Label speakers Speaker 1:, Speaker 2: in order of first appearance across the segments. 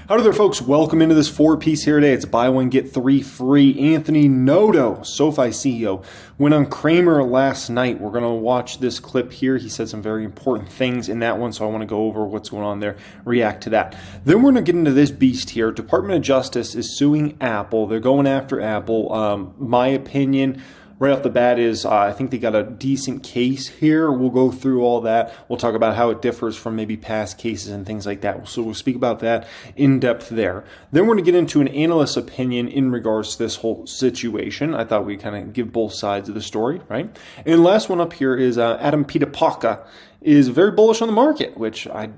Speaker 1: Howdy there, folks. Welcome into this four-piece here today. It's buy one, get three free. Anthony Noto, Sofi CEO, went on Kramer last night. We're going to watch this clip here. He said some very important things in that one, so I want to go over what's going on there, react to that. Then we're going to get into this beast here. Department of Justice is suing Apple. They're going after Apple. My opinion, right off the bat is I think they got a decent case here. We'll go through all that. We'll talk about how it differs from maybe past cases and things like that. So we'll speak about that in depth there. Then we're going to get into an analyst's opinion in regards to this whole situation. I thought we'd kind of give both sides of the story, right? And the last one up here is Adam Pitapaka is very bullish on the market, which I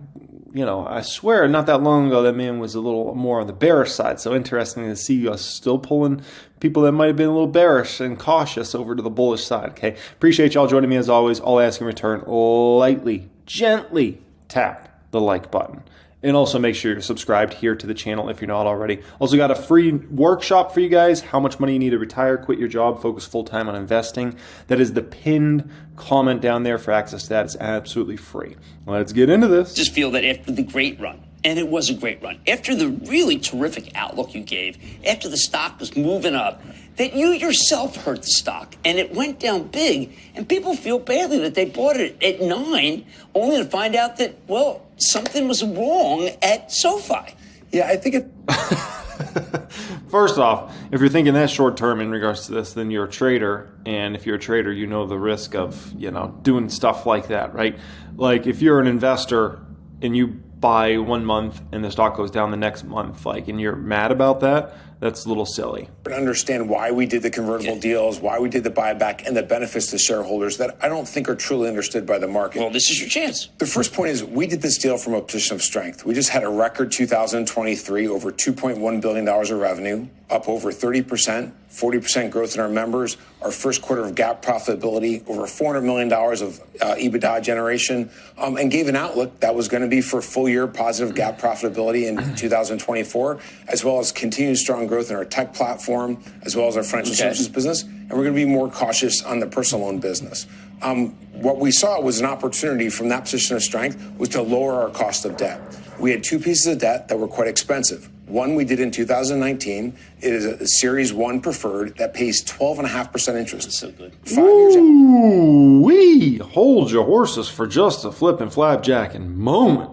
Speaker 1: swear not that long ago that man was a little more on the bearish side. So interesting to see us still pulling people that might have been a little bearish and cautious over to the bullish side. Okay, appreciate y'all joining me as always. All I ask in return, lightly, gently tap the like button. And also make sure you're subscribed here to the channel if you're not already. Also got a free workshop for you guys. How much money you need to retire, quit your job, focus full-time on investing. That is the pinned comment down there for access to that. It's absolutely free. Let's get into this.
Speaker 2: Just feel that after the great run, and it was a great run, after the really terrific outlook you gave, after the stock was moving up, that you yourself hurt the stock, and it went down big, and people feel badly that they bought it at 9, only to find out that, well, something was wrong at Sofi.
Speaker 3: Yeah, I think it...
Speaker 1: First off, if you're thinking that short term in regards to this, then you're a trader. And if you're a trader, you know the risk of, doing stuff like that, right? Like if you're an investor and you buy 1 month and the stock goes down the next month, and you're mad about that, that's a little silly.
Speaker 3: But understand why we did the convertible deals, why we did the buyback, and the benefits to shareholders that I don't think are truly understood by the market.
Speaker 2: Well, this is your chance.
Speaker 3: The first point is we did this deal from a position of strength. We just had a record 2023, over $2.1 billion of revenue, up over 30%, 40% growth in our members, our first quarter of GAAP profitability, over $400 million of EBITDA generation, and gave an outlook that was going to be for full year positive GAAP profitability in 2024, as well as continued strong growth in our tech platform, as well as our financial services business. And we're going to be more cautious on the personal loan business. What we saw was an opportunity from that position of strength was to lower our cost of debt. We had two pieces of debt that were quite expensive. One we did in 2019. It is a Series 1 preferred that pays 12.5% interest.
Speaker 2: That's so good.
Speaker 3: 5 years.
Speaker 1: Ooh-wee. Hold your horses for just a flipping flapjacking moment.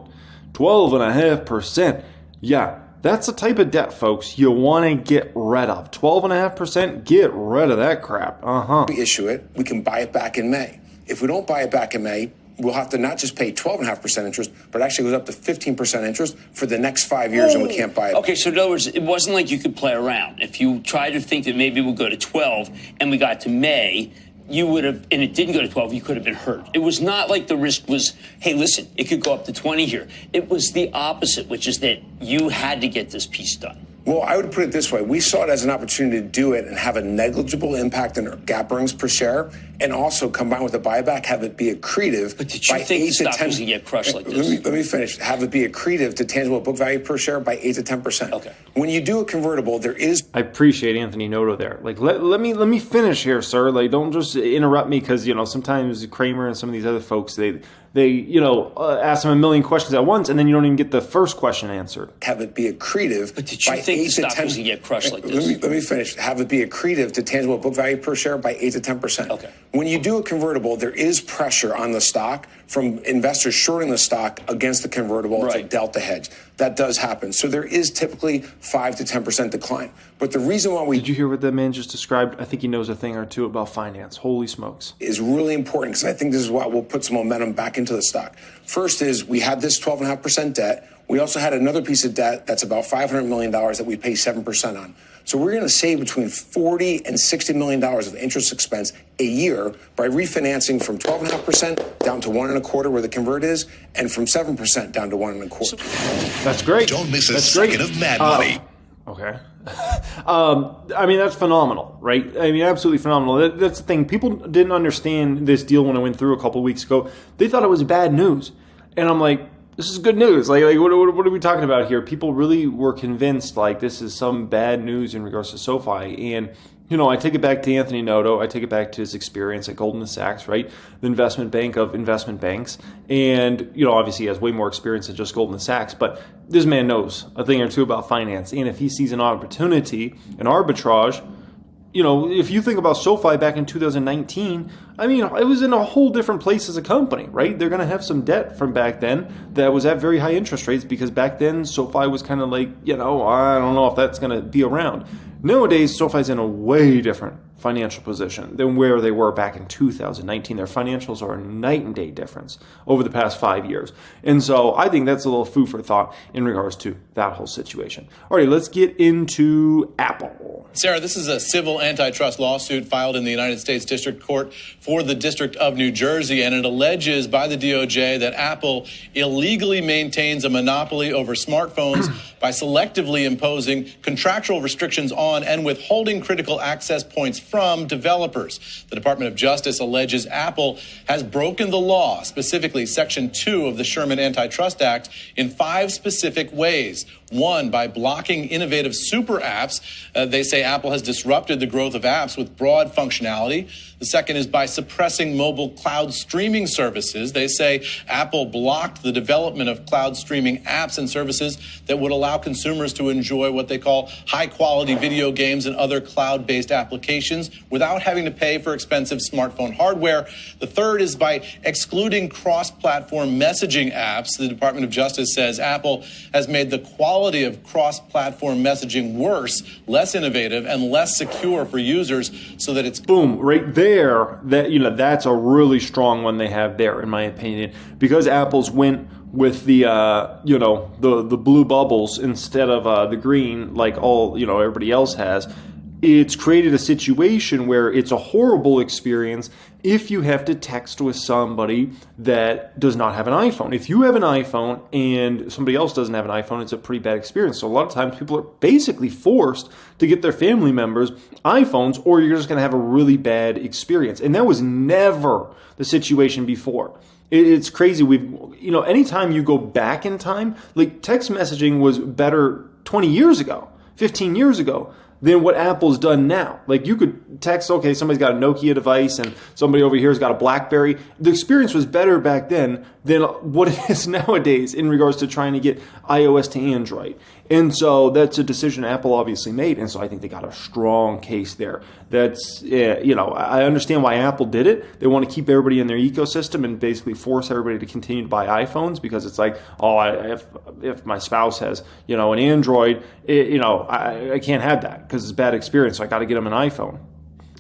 Speaker 1: 12.5%. Yeah, that's the type of debt, folks, you want to get rid of. 12.5%, get rid of that crap.
Speaker 3: We issue it. We can buy it back in May. If we don't buy it back in May, we'll have to not just pay 12.5% interest, but it actually goes up to 15% interest for the next 5 years, and we can't buy it.
Speaker 2: Okay, so in other words, it wasn't like you could play around. If you tried to think that maybe we'll go to 12 and we got to May, you would have, and it didn't go to 12, you could have been hurt. It was not like the risk was, hey, listen, it could go up to 20 here. It was the opposite, which is that you had to get this piece done.
Speaker 3: Well, I would put it this way. We saw it as an opportunity to do it and have a negligible impact on our GAAP earnings per share, and also combined with a buyback, have it be accretive.
Speaker 2: But did you think the stock was going to get crushed like this?
Speaker 3: Let me finish. Have it be accretive to tangible book value per share by 8 to 10%.
Speaker 2: Okay.
Speaker 3: When you do a convertible, there is...
Speaker 1: I appreciate Anthony Noto there. Let me finish here, sir. Don't just interrupt me because, sometimes Kramer and some of these other folks, they ask them a million questions at once, and then you don't even get the first question answered.
Speaker 3: Have it be accretive.
Speaker 2: But did you think the stock was going to get crushed like this?
Speaker 3: Let me finish. Have it be accretive to tangible book value per share by 8 to 10%.
Speaker 2: Okay.
Speaker 3: When you do a convertible, there is pressure on the stock from investors shorting the stock against the convertible. It's a delta hedge. That does happen. So there is typically 5 to 10% decline. But the reason why we...
Speaker 1: Did you hear what that man just described? I think he knows a thing or two about finance. Holy smokes.
Speaker 3: ...is really important because I think this is what will put some momentum back into the stock. First is we had this 12.5% debt. We also had another piece of debt that's about $500 million that we pay 7% on. So we're going to save between $40 and $60 million of interest expense a year by refinancing from 12.5% down to 1.25% where the convert is, and from 7% down to 1.25%.
Speaker 1: That's great.
Speaker 4: Don't miss a second of Mad Money.
Speaker 1: Okay. That's phenomenal, right? Absolutely phenomenal. That's the thing. People didn't understand this deal when I went through a couple of weeks ago. They thought it was bad news. And I'm like, this is good news. Like what are we talking about here? People really were convinced like this is some bad news in regards to SoFi. And, I take it back to Anthony Noto. I take it back to his experience at Goldman Sachs, right? The investment bank of investment banks. And, obviously he has way more experience than just Goldman Sachs. But this man knows a thing or two about finance. And if he sees an opportunity, an arbitrage, if you think about SoFi back in 2019, it was in a whole different place as a company, right? They're going to have some debt from back then that was at very high interest rates because back then SoFi was kind of like, I don't know if that's going to be around. Nowadays, SoFi's in a way different financial position than where they were back in 2019. Their financials are a night and day difference over the past 5 years. And so I think that's a little food for thought in regards to that whole situation. All right, let's get into Apple.
Speaker 5: Sarah, this is a civil antitrust lawsuit filed in the United States District Court for the District of New Jersey, and it alleges by the DOJ that Apple illegally maintains a monopoly over smartphones by selectively imposing contractual restrictions on and withholding critical access points from developers. The Department of Justice alleges Apple has broken the law, specifically Section 2 of the Sherman Antitrust Act, in 5 specific ways. One, by blocking innovative super apps. They say Apple has disrupted the growth of apps with broad functionality. The second is by suppressing mobile cloud streaming services. They say Apple blocked the development of cloud streaming apps and services that would allow consumers to enjoy what they call high-quality video games and other cloud-based applications without having to pay for expensive smartphone hardware. The third is by excluding cross-platform messaging apps. The Department of Justice says Apple has made the quality of cross-platform messaging worse, less innovative, and less secure for users so that it's...
Speaker 1: Boom, right there. That's a really strong one they have there, in my opinion, because Apple's went with the the blue bubbles instead of the green, like everybody else has. It's created a situation where it's a horrible experience if you have to text with somebody that does not have an iPhone. If you have an iPhone and somebody else doesn't have an iPhone, it's a pretty bad experience. So a lot of times people are basically forced to get their family members iPhones, or you're just going to have a really bad experience. And that was never the situation before. It's crazy. Anytime you go back in time, like text messaging was better 20 years ago, 15 years ago, than what Apple's done now. Like you could text, okay, somebody's got a Nokia device and somebody over here's got a BlackBerry. The experience was better back then than what it is nowadays in regards to trying to get iOS to Android. And so that's a decision Apple obviously made. And so I think they got a strong case there. That's, I understand why Apple did it. They want to keep everybody in their ecosystem and basically force everybody to continue to buy iPhones because it's like, if my spouse has, an Android, I can't have that because it's a bad experience. So I got to get them an iPhone.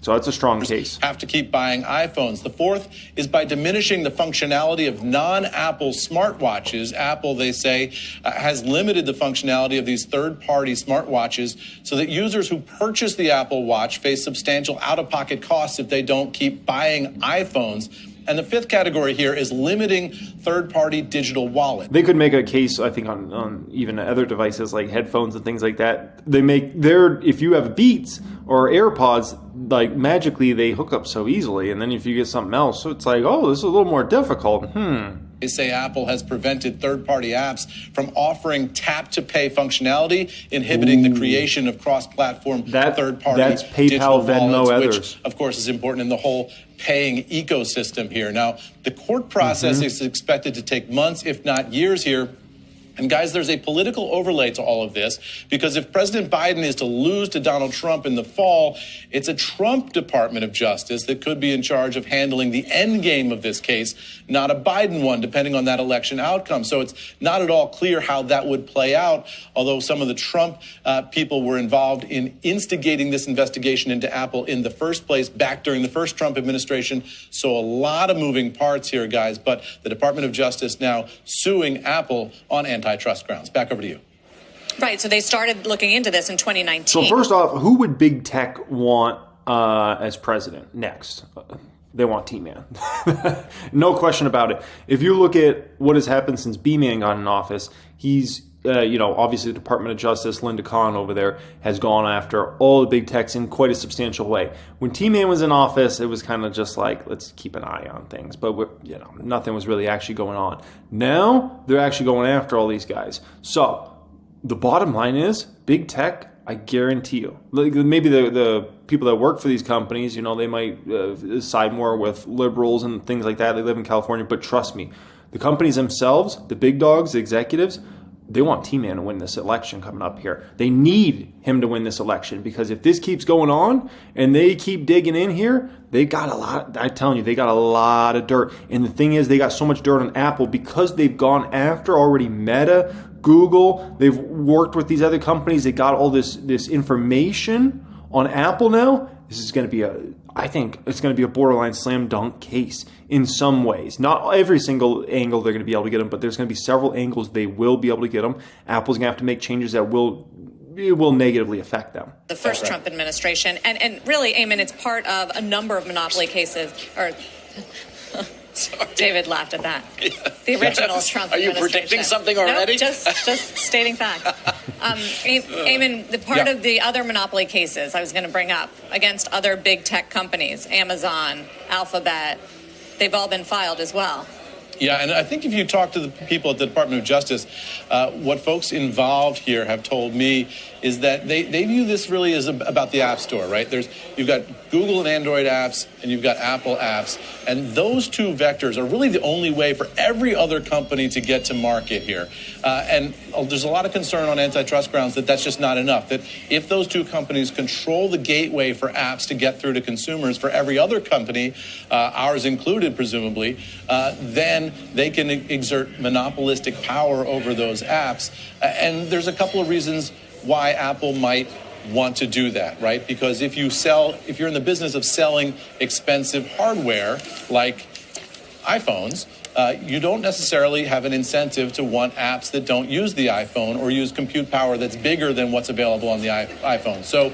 Speaker 1: So that's a strong case.
Speaker 5: Have to keep buying iPhones. The fourth is by diminishing the functionality of non-Apple smartwatches. Apple, they say, has limited the functionality of these third-party smartwatches so that users who purchase the Apple Watch face substantial out-of-pocket costs if they don't keep buying iPhones. And the fifth category here is limiting third-party digital wallets.
Speaker 1: They could make a case, I think, on even other devices like headphones and things like that. If you have Beats or AirPods, like magically they hook up so easily. And then if you get something else, so it's like, oh, this is a little more difficult.
Speaker 5: They say Apple has prevented third-party apps from offering tap-to-pay functionality, inhibiting the creation of cross-platform third-party
Speaker 1: that's PayPal,
Speaker 5: digital
Speaker 1: Venmo,
Speaker 5: wallets,
Speaker 1: others.
Speaker 5: which, of course, is important in the whole paying ecosystem here. Now, the court process is expected to take months, if not years here. And guys, there's a political overlay to all of this, because if President Biden is to lose to Donald Trump in the fall, it's a Trump Department of Justice that could be in charge of handling the end game of this case, not a Biden one, depending on that election outcome. So it's not at all clear how that would play out, although some of the Trump people were involved in instigating this investigation into Apple in the first place back during the first Trump administration. So a lot of moving parts here, guys, but the Department of Justice now suing Apple on antitrust grounds. Back over to you.
Speaker 6: Right. So they started looking into this in 2019.
Speaker 1: So first off, who would big tech want as president next? They want T-Man. No question about it. If you look at what has happened since B-Man got in office, he's obviously the Department of Justice, Linda Khan over there, has gone after all the big techs in quite a substantial way. When T-Man was in office, it was kind of just like, let's keep an eye on things. But, nothing was really actually going on. Now, they're actually going after all these guys. So, the bottom line is, big tech, I guarantee you. Maybe the people that work for these companies, they might side more with liberals and things like that. They live in California. But trust me, the companies themselves, the big dogs, the executives, they want T-Man to win this election coming up here. They need him to win this election, because if this keeps going on and they keep digging in here, they got a lot. I'm telling you, they got a lot of dirt. And the thing is, they got so much dirt on Apple because they've gone after already Meta, Google. They've worked with these other companies. They got all this information on Apple now. This is going to be I think it's going to be a borderline slam dunk case in some ways. Not every single angle they're going to be able to get them, but there's going to be several angles they will be able to get them. Apple's going to have to make changes that will negatively affect them.
Speaker 6: The first Trump administration, and really, Eamon, it's part of a number of monopoly cases. David laughed at that. The original Trump administration.
Speaker 7: Are you predicting something already?
Speaker 6: Nope, just stating fact. Eamon, the part of the other monopoly cases I was going to bring up against other big tech companies, Amazon, Alphabet, they've all been filed as well.
Speaker 5: Yeah, and I think if you talk to the people at the Department of Justice, what folks involved here have told me is that they view this really as about the App Store, right? You've got Google and Android apps, and you've got Apple apps, and those two vectors are really the only way for every other company to get to market here. And there's a lot of concern on antitrust grounds that that's just not enough, that if those two companies control the gateway for apps to get through to consumers for every other company, ours included presumably, then they can exert monopolistic power over those apps. And there's a couple of reasons why Apple might want to do that, right? Because if you're in the business of selling expensive hardware like iPhones, you don't necessarily have an incentive to want apps that don't use the iPhone or use compute power that's bigger than what's available on the iPhone. So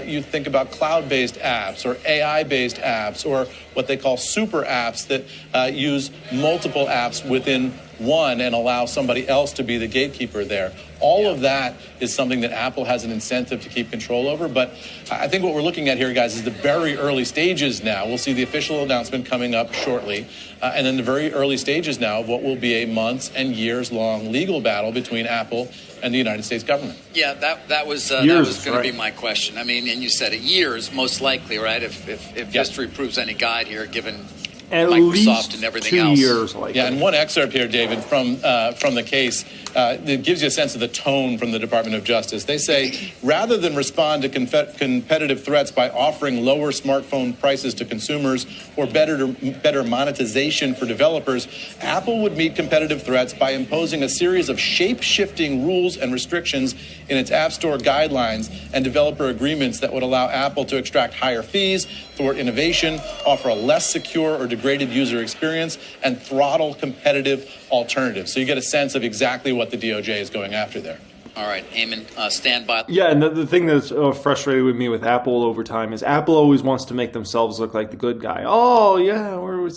Speaker 5: you think about cloud-based apps or AI-based apps or what they call super apps that use multiple apps within one and allow somebody else to be the gatekeeper there. All of that is something that Apple has an incentive to keep control over. But I think what we're looking at here, guys, is the very early stages now. We'll see the official announcement coming up shortly. And then the very early stages now of what will be a months and years long legal battle between Apple and the United States government.
Speaker 7: Yeah, that was going to be my question. I mean, and you said it, years, most likely, right? If history proves any guide here, given
Speaker 1: at
Speaker 7: Microsoft
Speaker 1: least
Speaker 7: and everything
Speaker 1: 2
Speaker 7: else.
Speaker 1: years.
Speaker 5: And one excerpt here, David, from the case that gives you a sense of the tone from the Department of Justice. They say, rather than respond to competitive threats by offering lower smartphone prices to consumers or better monetization for developers, Apple would meet competitive threats by imposing a series of shape-shifting rules and restrictions in its App Store guidelines and developer agreements that would allow Apple to extract higher fees, thwart innovation, offer a less secure or degraded user experience, and throttle competitive alternatives. So you get a sense of exactly what the DOJ is going after there.
Speaker 7: All right, Eamon, stand by.
Speaker 1: Yeah, and the thing that's frustrated with me with Apple over time is Apple always wants to make themselves look like the good guy. Oh, yeah, we're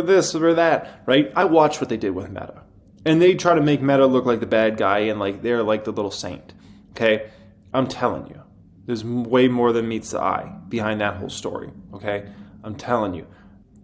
Speaker 1: this, we're that, right? I watched what they did with Meta. And they try to make Meta look like the bad guy and like they're like the little saint, okay? I'm telling you, there's way more than meets the eye behind that whole story, okay? I'm telling you.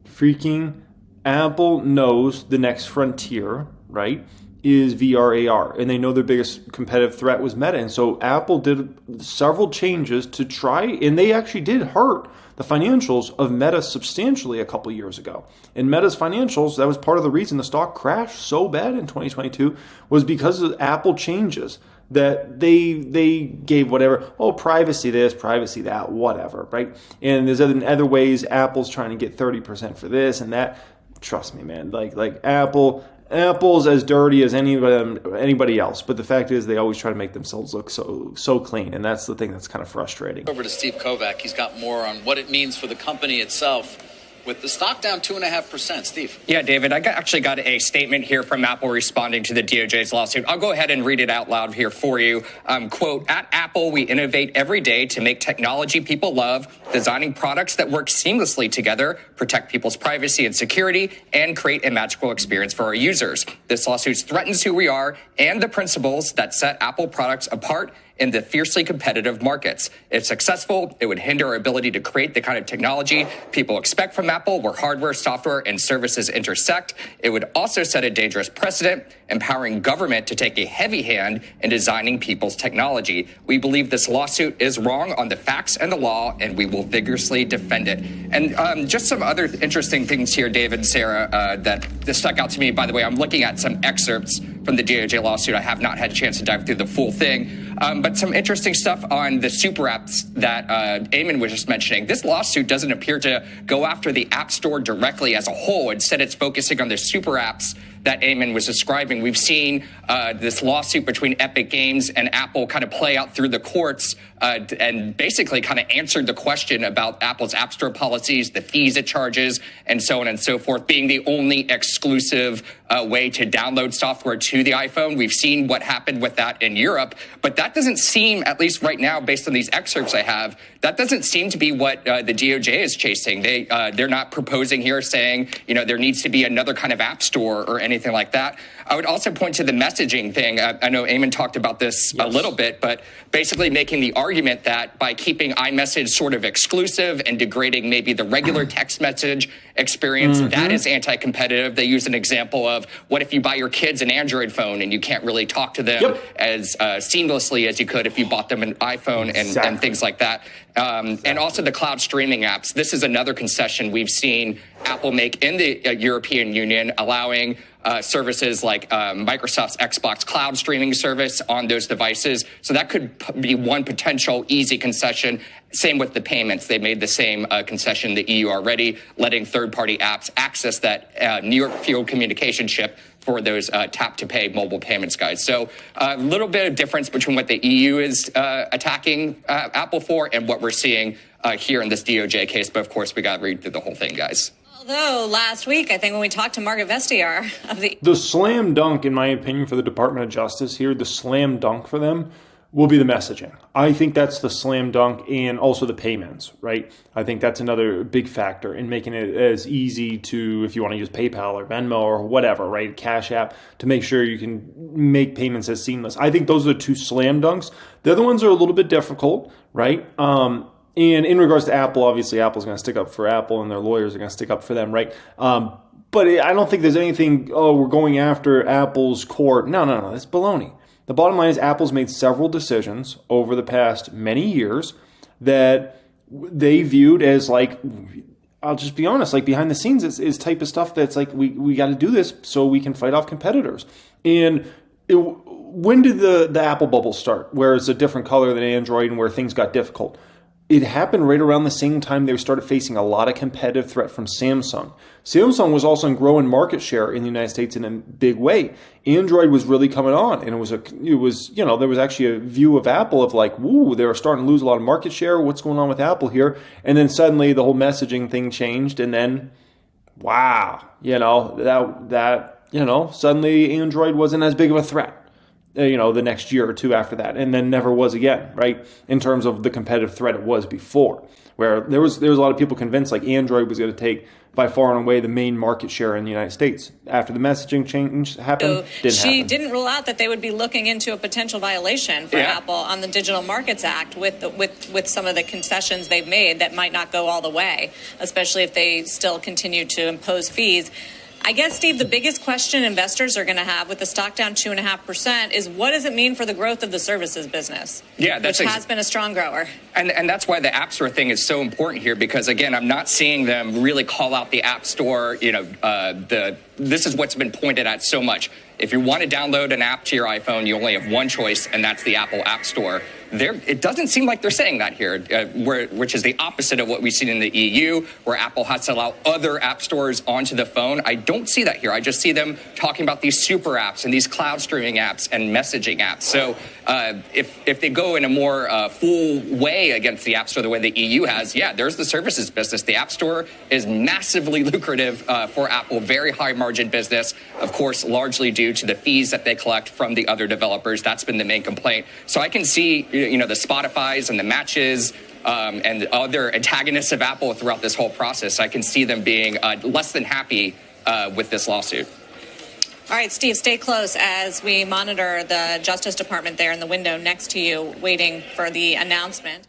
Speaker 1: Freaking Apple knows the next frontier, right, is VR AR. And they know their biggest competitive threat was Meta. And so Apple did several changes to try, and they actually did hurt the financials of Meta substantially a couple years ago. In Meta's financials, that was part of the reason the stock crashed so bad in 2022 was because of Apple changes that they gave whatever, privacy this, privacy that, whatever, right? And there's other ways Apple's trying to get 30% for this and that. Trust me, man, like Apple's as dirty as anybody else, but the fact is they always try to make themselves look so clean, and that's the thing that's kind of frustrating.
Speaker 7: Over to Steve Kovac. He's got more on what it means for the company itself with the stock down 2.5%. Steve.
Speaker 8: Yeah, David, I actually got a statement here from Apple responding to the DOJ's lawsuit. I'll go ahead and read it out loud here for you. Quote, at Apple, we innovate every day to make technology people love, designing products that work seamlessly together, protect people's privacy and security, and create a magical experience for our users. This lawsuit threatens who we are and the principles that set Apple products apart in the fiercely competitive markets. If successful, it would hinder our ability to create the kind of technology people expect from Apple, where hardware, software, and services intersect. It would also set a dangerous precedent, empowering government to take a heavy hand in designing people's technology. We believe this lawsuit is wrong on the facts and the law, and we will vigorously defend it. And just some other interesting things here, David and Sarah, that stuck out to me. By the way, I'm looking at some excerpts from the DOJ lawsuit. I have not had a chance to dive through the full thing. But some interesting stuff on the super apps that Eamon was just mentioning. This lawsuit doesn't appear to go after the App Store directly as a whole. Instead, it's focusing on the super apps that Eamon was describing. We've seen this lawsuit between Epic Games and Apple kind of play out through the courts and basically kind of answered the question about Apple's App Store policies, the fees it charges, and so on and so forth, being the only exclusive way to download software to the iPhone. We've seen what happened with that in Europe, but that doesn't seem, at least right now, based on these excerpts I have, that doesn't seem to be what the DOJ is chasing. They're not proposing here saying, there needs to be another kind of app store or anything like that. I would also point to the messaging thing. I know Eamon talked about this a little bit, but basically making the argument that by keeping iMessage sort of exclusive and degrading maybe the regular text message experience, that is anti-competitive. They use an example of what if you buy your kids an Android phone and you can't really talk to them as seamlessly as you could if you bought them an iPhone and things like that. And also the cloud streaming apps. This is another concession we've seen Apple make in the European Union, allowing services like Microsoft's Xbox cloud streaming service on those devices. So that could be one potential easy concession. Same with the payments. They made the same concession in the EU already, letting third-party apps access that New York Field communication chip for those tap-to-pay mobile payments, guys. So a little bit of difference between what the EU is attacking Apple for and what we're seeing here in this DOJ case. But, of course, we got to read through the whole thing, guys.
Speaker 6: Although last week, I think when we talked to Margaret Vestager of
Speaker 1: the slam dunk, in my opinion, for the Department of Justice here, the slam dunk for them will be the messaging. I think that's the slam dunk, and also the payments, right? I think that's another big factor in making it as easy to, if you want to use PayPal or Venmo or whatever, right? Cash App, to make sure you can make payments as seamless. I think those are the two slam dunks. The other ones are a little bit difficult, right? And in regards to Apple, obviously Apple's going to stick up for Apple and their lawyers are going to stick up for them, right? But I don't think there's anything, we're going after Apple's court. No, that's baloney. The bottom line is Apple's made several decisions over the past many years that they viewed as like, I'll just be honest, like behind the scenes is type of stuff that's like, we got to do this so we can fight off competitors. And when did the Apple bubble start, where it's a different color than Android and where things got difficult? It happened right around the same time they started facing a lot of competitive threat from Samsung. Samsung was also growing market share in the United States in a big way. Android was really coming on, and it was there was actually a view of Apple of like, woo, they were starting to lose a lot of market share. What's going on with Apple here? And then suddenly the whole messaging thing changed, and then wow, suddenly Android wasn't as big of a threat. The next year or two after that, and then never was again, right? In terms of the competitive threat it was before, where there was a lot of people convinced like Android was going to take by far and away the main market share in the United States. After the messaging change happened,
Speaker 6: she didn't rule out that they would be looking into a potential violation for Apple on the Digital Markets Act with some of the concessions they've made that might not go all the way, especially if they still continue to impose fees. I guess, Steve, the biggest question investors are going to have with the stock down 2.5% is what does it mean for the growth of the services business? Yeah, which has been a strong grower.
Speaker 8: And that's why the App Store thing is so important here, because, again, I'm not seeing them really call out the App Store. This is what's been pointed at so much. If you want to download an app to your iPhone, you only have one choice, and that's the Apple App Store. it doesn't seem like they're saying that here, which is the opposite of what we've seen in the EU, where Apple has to allow other app stores onto the phone. I don't see that here. I just see them talking about these super apps and these cloud streaming apps and messaging apps. So if they go in a more full way against the App Store the way the EU has, there's the services business. The App Store is massively lucrative for Apple, very high margin business, of course, largely due to the fees that they collect from the other developers. That's been the main complaint. So I can see, the Spotifys and the Matches and the other antagonists of Apple throughout this whole process. I can see them being less than happy with this lawsuit.
Speaker 6: All right, Steve, stay close as we monitor the Justice Department there in the window next to you, waiting for the announcement.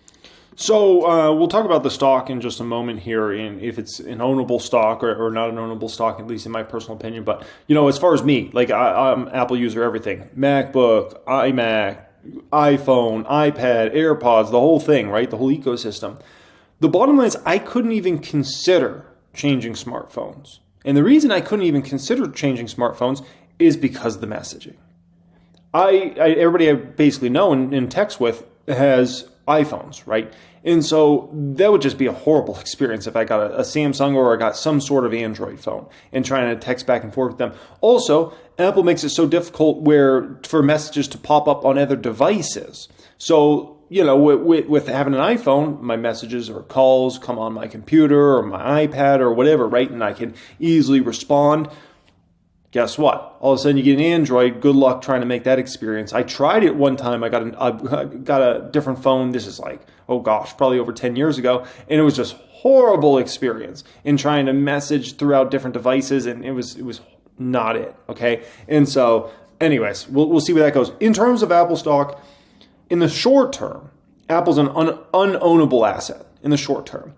Speaker 1: So we'll talk about the stock in just a moment here, and if it's an ownable stock or not an ownable stock, at least in my personal opinion. But, as far as me, I'm an Apple user, everything. MacBook, iMac, iPhone, iPad, AirPods, the whole thing, right? The whole ecosystem. The bottom line is I couldn't even consider changing smartphones. And the reason I couldn't even consider changing smartphones is because of the messaging. Everybody I basically know and text with has iPhones, right? And so that would just be a horrible experience if I got a Samsung or I got some sort of Android phone and trying to text back and forth with them. Also, Apple makes it so difficult for messages to pop up on other devices. So, with having an iPhone, my messages or calls come on my computer or my iPad or whatever, right? And I can easily respond. Guess what? All of a sudden you get an Android. Good luck trying to make that experience. I tried it one time. I got a different phone. This is probably over 10 years ago. And it was just horrible experience in trying to message throughout different devices. And it was not it. Okay. And so anyways, we'll see where that goes. In terms of Apple stock, in the short term, Apple's an unownable asset in the short term.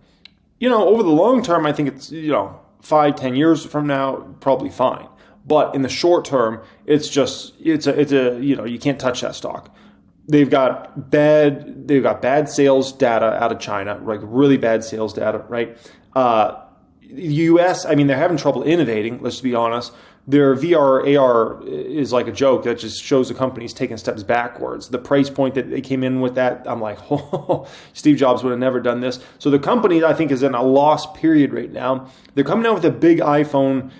Speaker 1: Over the long term, I think it's, 5-10 years from now, probably fine. But in the short term, it's you can't touch that stock. They've got bad sales data out of China, like really bad sales data, right? The US, they're having trouble innovating, let's be honest. Their VR, AR is like a joke that just shows the company's taking steps backwards. The price point that they came in with that, I'm like, Steve Jobs would have never done this. So the company, I think, is in a lost period right now. They're coming out with a big iPhone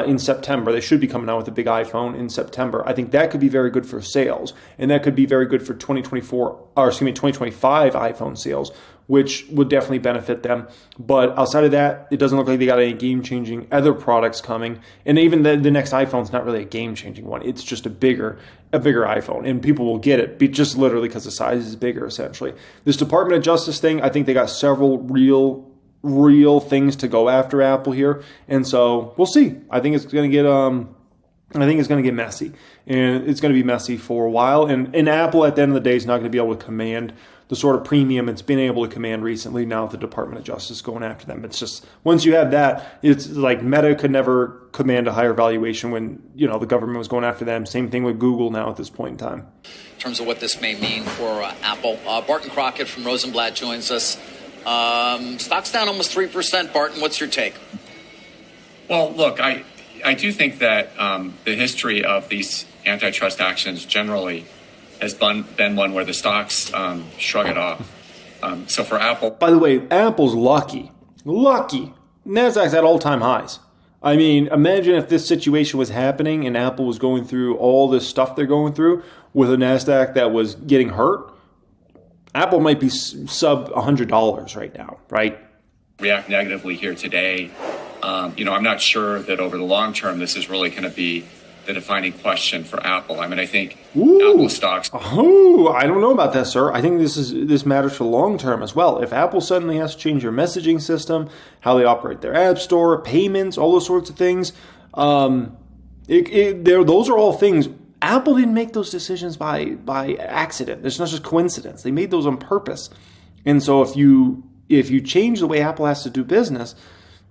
Speaker 1: in September. They should be coming out with a big iPhone in September. I think that could be very good for sales, and that could be very good for 2025 iPhone sales, which would definitely benefit them. But outside of that, it doesn't look like they got any game-changing other products coming. And even the next iPhone's not really a game-changing one. It's just a bigger iPhone, and people will get it just literally because the size is bigger, essentially. This Department of Justice thing, I think they got several real things to go after Apple here, and so we'll see. I think it's going to get messy, and it's going to be messy for a while. And Apple, at the end of the day, is not going to be able to command the sort of premium it's been able to command recently. Now with the Department of Justice going after them, it's just once you have that, it's like Meta could never command a higher valuation when the government was going after them. Same thing with Google now at this point in time.
Speaker 7: In terms of what this may mean for Apple, Barton Crockett from Rosenblatt joins us. Stock's down almost 3%. Barton, what's your take?
Speaker 9: Well, look, I do think that the history of these antitrust actions generally has been one where the stocks shrug it off. So for Apple...
Speaker 1: By the way, Apple's lucky. NASDAQ's at all-time highs. Imagine if this situation was happening and Apple was going through all this stuff they're going through with a NASDAQ that was getting hurt. Apple might be sub $100 right now, right?
Speaker 9: React negatively here today. I'm not sure that over the long term this is really going to be the defining question for Apple. I think Apple stocks...
Speaker 1: I don't know about that, sir. I think this matters for the long term as well. If Apple suddenly has to change their messaging system, how they operate their app store, payments, all those sorts of things, those are all things... Apple didn't make those decisions by accident. It's not just coincidence. They made those on purpose. And so if you change the way Apple has to do business,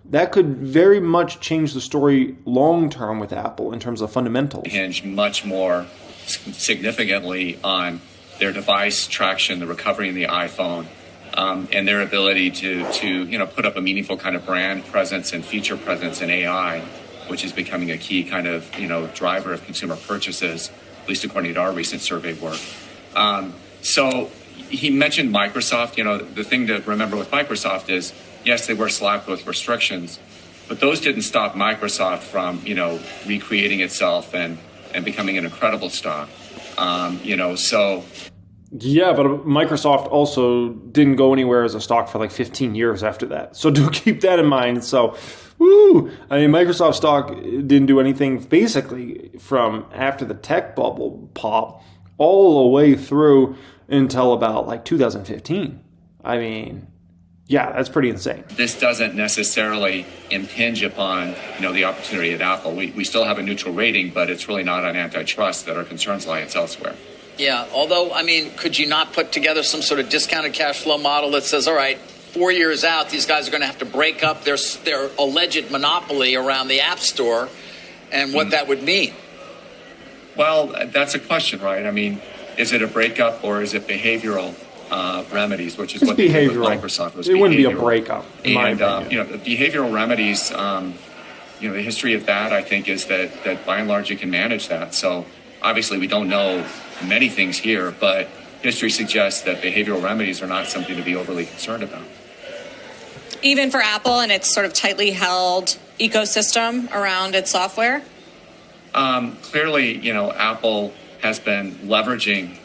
Speaker 1: that could very much change the story long term with Apple in terms of fundamentals.
Speaker 9: Hinge much more significantly on their device traction, the recovery in the iPhone, and their ability to put up a meaningful kind of brand presence and feature presence in AI, which is becoming a key kind of, driver of consumer purchases, at least according to our recent survey work. So, he mentioned Microsoft. The thing to remember with Microsoft is, yes, they were slapped with restrictions, but those didn't stop Microsoft from, recreating itself and becoming an incredible stock. So.
Speaker 1: Yeah, but Microsoft also didn't go anywhere as a stock for like 15 years after that. So do keep that in mind. So, Microsoft stock didn't do anything basically from after the tech bubble pop all the way through until about like 2015. Yeah, that's pretty insane.
Speaker 9: This doesn't necessarily impinge upon, the opportunity at Apple. We still have a neutral rating, but it's really not on antitrust that our concerns lie. It's elsewhere.
Speaker 7: Yeah, although, could you not put together some sort of discounted cash flow model that says, all right, 4 years out, these guys are going to have to break up their alleged monopoly around the App Store and what that would mean?
Speaker 9: Well, that's a question, right? Is it a breakup or is it behavioral remedies, which is what they did with Microsoft was behavioral.
Speaker 1: It wouldn't be a breakup, in my
Speaker 9: The
Speaker 1: opinion.
Speaker 9: behavioral remedies, the history of that, I think, is that by and large you can manage that. So obviously we don't know many things here, but history suggests that behavioral remedies are not something to be overly concerned about.
Speaker 6: Even for Apple and its sort of tightly held ecosystem around its software?
Speaker 9: Clearly, Apple has been leveraging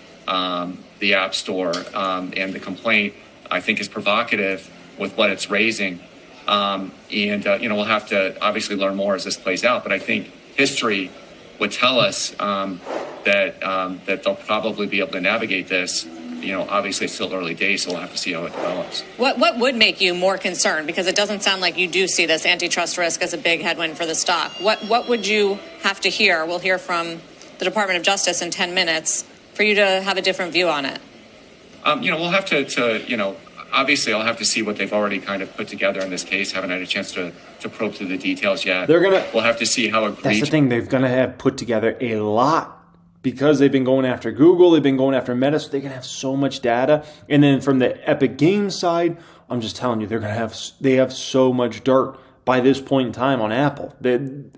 Speaker 9: the App Store, and the complaint, I think, is provocative with what it's raising. We'll have to obviously learn more as this plays out, but I think history would tell us that they'll probably be able to navigate this. Obviously it's still early days, so we'll have to see how it develops.
Speaker 6: What would make you more concerned? Because it doesn't sound like you do see this antitrust risk as a big headwind for the stock. What would you have to hear? We'll hear from the Department of Justice in 10 minutes for you to have a different view on it.
Speaker 9: We'll have to obviously I'll have to see what they've already kind of put together in this case. Haven't had a chance to probe through the details yet. We'll have to see how egregious.
Speaker 1: That's the thing. They're going to have put together a lot because they've been going after Google. They've been going after Meta. So they're going to have so much data. And then from the Epic Games side, I'm just telling you, they have so much dirt by this point in time on Apple.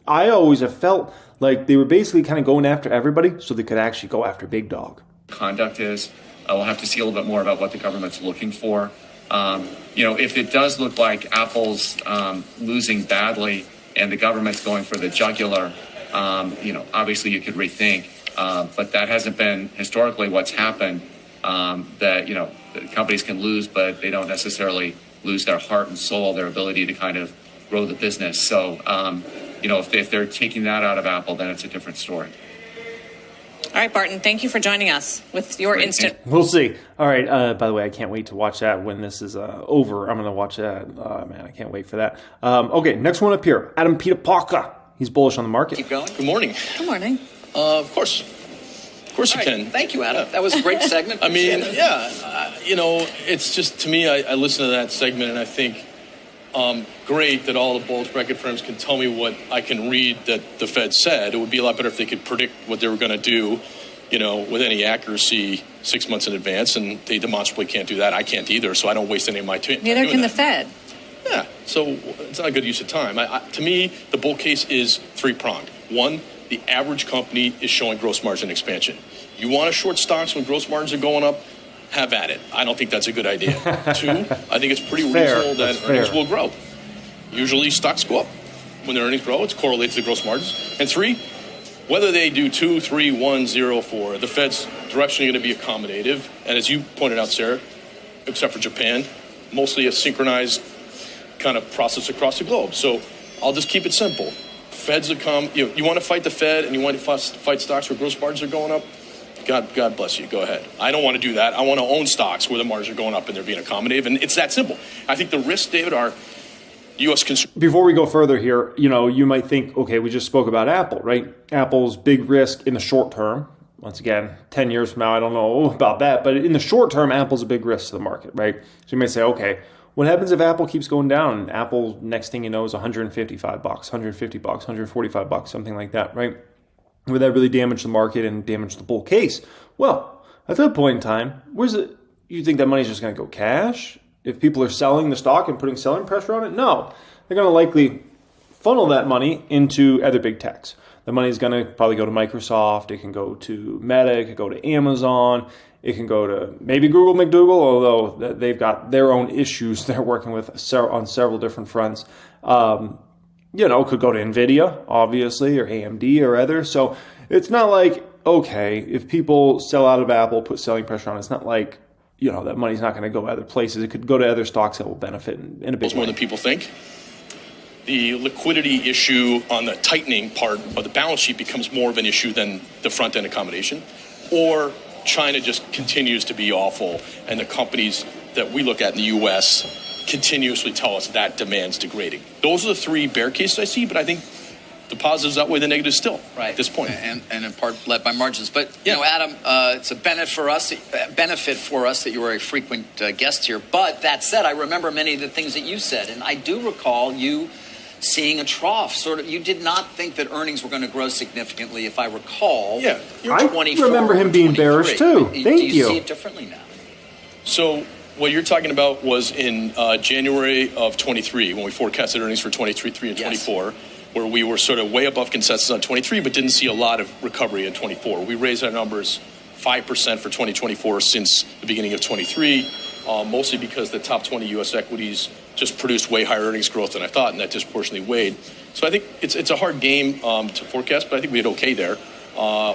Speaker 1: I always have felt like they were basically kind of going after everybody so they could actually go after Big Dog.
Speaker 9: Conduct is. We'll have to see a little bit more about what the government's looking for. If it does look like Apple's losing badly and the government's going for the jugular, obviously you could rethink. But that hasn't been historically what's happened, that companies can lose, but they don't necessarily lose their heart and soul, their ability to kind of grow the business. So, if they're taking that out of Apple, then it's a different story.
Speaker 6: All right, Barton, thank you for joining us with your instant.
Speaker 1: We'll see. All right. By the way, I can't wait to watch that when this is over. I'm going to watch that. Man, I can't wait for that. Okay, next one up here. Adam Pitapaka. He's bullish on the market.
Speaker 7: Keep going.
Speaker 5: Good morning.
Speaker 6: Good morning.
Speaker 5: Of course you can.
Speaker 7: Thank you, Adam. That was a great segment.
Speaker 5: It's just, to me, I listen to that segment and I think, great that all the bulge bracket firms can tell me what I can read that the Fed said. It would be a lot better if they could predict what they were going to do, with any accuracy 6 months in advance, and they demonstrably can't do that. I can't either, so I don't waste any of my time.
Speaker 6: Neither can the Fed.
Speaker 5: Yeah, so it's not a good use of time. To me, the bull case is three-pronged. One, the average company is showing gross margin expansion. You want to short stocks when gross margins are going up? Have at it. I don't think that's a good idea. Two, I think it's pretty reasonable that earnings will grow. Usually stocks go up. When their earnings grow, it's correlated to the gross margins. And three, whether they do 2, 3, 1, 0, 4, the Fed's directionally going to be accommodative. And as you pointed out, Sarah, except for Japan, mostly a synchronized kind of process across the globe. So I'll just keep it simple. Feds will come. You want to fight the Fed and you want to fight stocks where gross margins are going up? God bless you. Go ahead. I don't want to do that. I want to own stocks where the margins are going up and they're being accommodative. And it's that simple. I think the risks, David, are U.S. consumers.
Speaker 1: Before we go further here, you might think, okay, we just spoke about Apple, right? Apple's big risk in the short term. Once again, 10 years from now, I don't know about that. But in the short term, Apple's a big risk to the market, right? So you might say, okay, what happens if Apple keeps going down? Apple, next thing you know, is $155, $150, $145, something like that, right? Would that really damage the market and damage the bull case? Well, at that point in time, you think that money's just going to go cash? If people are selling the stock and putting selling pressure on it? No. They're going to likely funnel that money into other big techs. The money's going to probably go to Microsoft. It can go to Meta. It can go to Amazon. It can go to maybe Google McDougal, although they've got their own issues they're working with on several different fronts. Could go to NVIDIA, obviously, or AMD or others. So it's not like, okay, if people sell out of Apple, put selling pressure on, it's not like, that money's not going to go other places. It could go to other stocks that will benefit in a big way.
Speaker 10: More than people think. The liquidity issue on the tightening part of the balance sheet becomes more of an issue than the front-end accommodation. Or China just continues to be awful, and the companies that we look at in the U.S. continuously tell us that demand's degrading. Those are the three bear cases I see, but I think the positives outweigh the negatives still at this point.
Speaker 7: And in part led by margins. But, Adam, it's a benefit for us that you are a frequent guest here. But that said, I remember many of the things that you said, and I do recall you seeing a trough. You did not think that earnings were going to grow significantly, if I recall.
Speaker 1: Yeah, I remember him being bearish too. Thank you.
Speaker 7: Do you see it differently now?
Speaker 10: So what you're talking about was in January of 23, when we forecasted earnings for 23 and 24, where we were sort of way above consensus on 23, but didn't see a lot of recovery in 24. We raised our numbers 5% for 2024 since the beginning of 23, mostly because the top 20 U.S. equities just produced way higher earnings growth than I thought, and that disproportionately weighed. So I think it's a hard game to forecast, but I think we did okay there.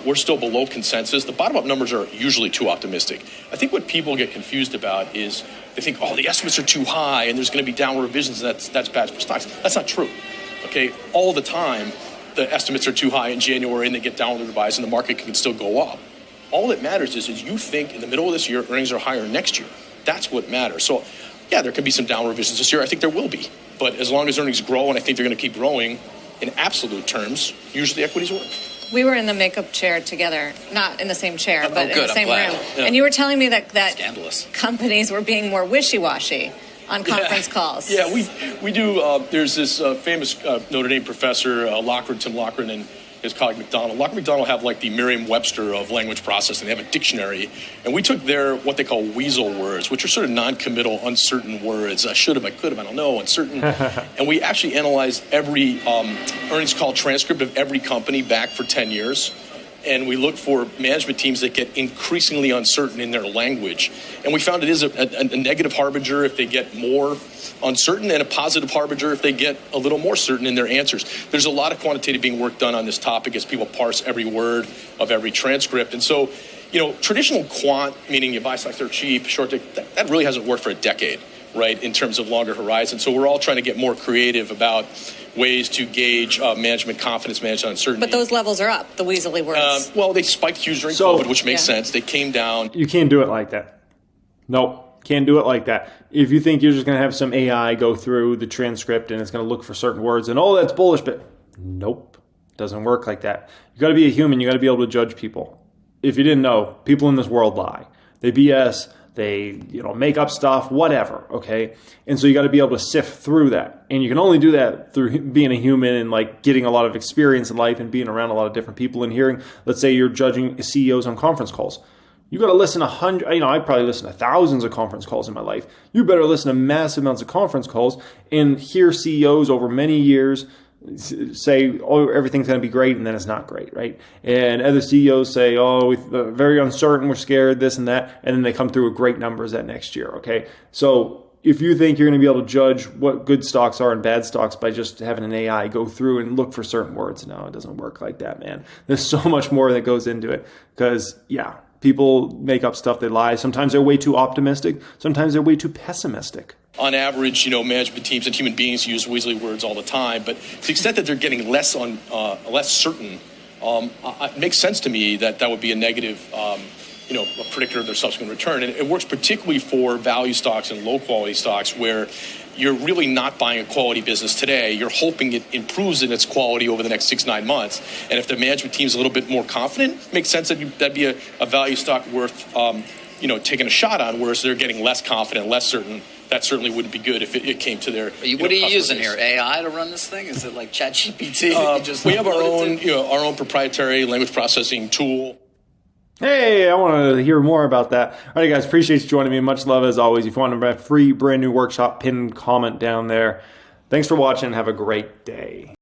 Speaker 10: We're still below consensus. The bottom-up numbers are usually too optimistic. I think what people get confused about is they think, the estimates are too high, and there's going to be downward revisions, and that's bad for stocks. That's not true. Okay, all the time, the estimates are too high in January, and they get downward revised, and the market can still go up. All that matters is you think in the middle of this year, earnings are higher next year. That's what matters. So, there could be some downward revisions this year. I think there will be. But as long as earnings grow, and I think they're going to keep growing in absolute terms, usually equities work.
Speaker 6: We were in the makeup chair together, not in the same chair, but in the same room.
Speaker 10: Yeah.
Speaker 6: And you were telling me that
Speaker 7: Scandalous.
Speaker 6: Companies were being more wishy-washy on conference calls.
Speaker 10: Yeah, we do. There's this famous Notre Dame professor, Tim Lochran, and his colleague McDonald. Lochran and McDonald have like the Merriam-Webster of language processing. They have a dictionary. And we took their, what they call weasel words, which are sort of non-committal, uncertain words. I should have, I could have, I don't know, uncertain. And we actually analyzed every earnings call transcript of every company back for 10 years. And we look for management teams that get increasingly uncertain in their language. And we found it is a negative harbinger if they get more uncertain, and a positive harbinger if they get a little more certain in their answers. There's a lot of quantitative being work done on this topic as people parse every word of every transcript. And so, traditional quant, meaning you buy stocks that are cheap, short, that really hasn't worked for a decade, right, in terms of longer horizon. So we're all trying to get more creative about ways to gauge management confidence, management uncertainty.
Speaker 6: But those levels are up, the weaselly words.
Speaker 10: They spiked huge during COVID, which makes sense. They came down.
Speaker 1: You can't do it like that. Nope, can't do it like that. If you think you're just going to have some AI go through the transcript and it's going to look for certain words and, that's bullish, but nope, doesn't work like that. You got to be a human. You got to be able to judge people. If you didn't know, people in this world lie. They BS. They, make up stuff, whatever, okay? And so you got to be able to sift through that. And you can only do that through being a human and, getting a lot of experience in life and being around a lot of different people and hearing, let's say you're judging CEOs on conference calls. You got to listen to I probably listen to thousands of conference calls in my life. You better listen to massive amounts of conference calls and hear CEOs over many years say, everything's going to be great, and then it's not great, right? And other CEOs say, we're very uncertain, we're scared, this and that, and then they come through with great numbers that next year, okay? So if you think you're going to be able to judge what good stocks are and bad stocks by just having an AI go through and look for certain words, no, it doesn't work like that, man. There's so much more that goes into it because, people make up stuff, they lie. Sometimes they're way too optimistic. Sometimes they're way too pessimistic.
Speaker 10: On average, management teams and human beings use weaselly words all the time. But to the extent that they're getting less certain, it makes sense to me that would be a negative, a predictor of their subsequent return. And it works particularly for value stocks and low-quality stocks where you're really not buying a quality business today. You're hoping it improves in its quality over the next 6-9 months. And if the management team is a little bit more confident, it makes sense that'd be a value stock worth, taking a shot on, whereas they're getting less confident, less certain. That certainly wouldn't be good if it came to their.
Speaker 7: What are you using here? AI to run this thing? Is it like ChatGPT?
Speaker 10: We have our own proprietary language processing tool.
Speaker 1: Hey, I want to hear more about that. All right, guys, appreciate you joining me. Much love as always. If you want a free brand new workshop, pin comment down there. Thanks for watching. Have a great day.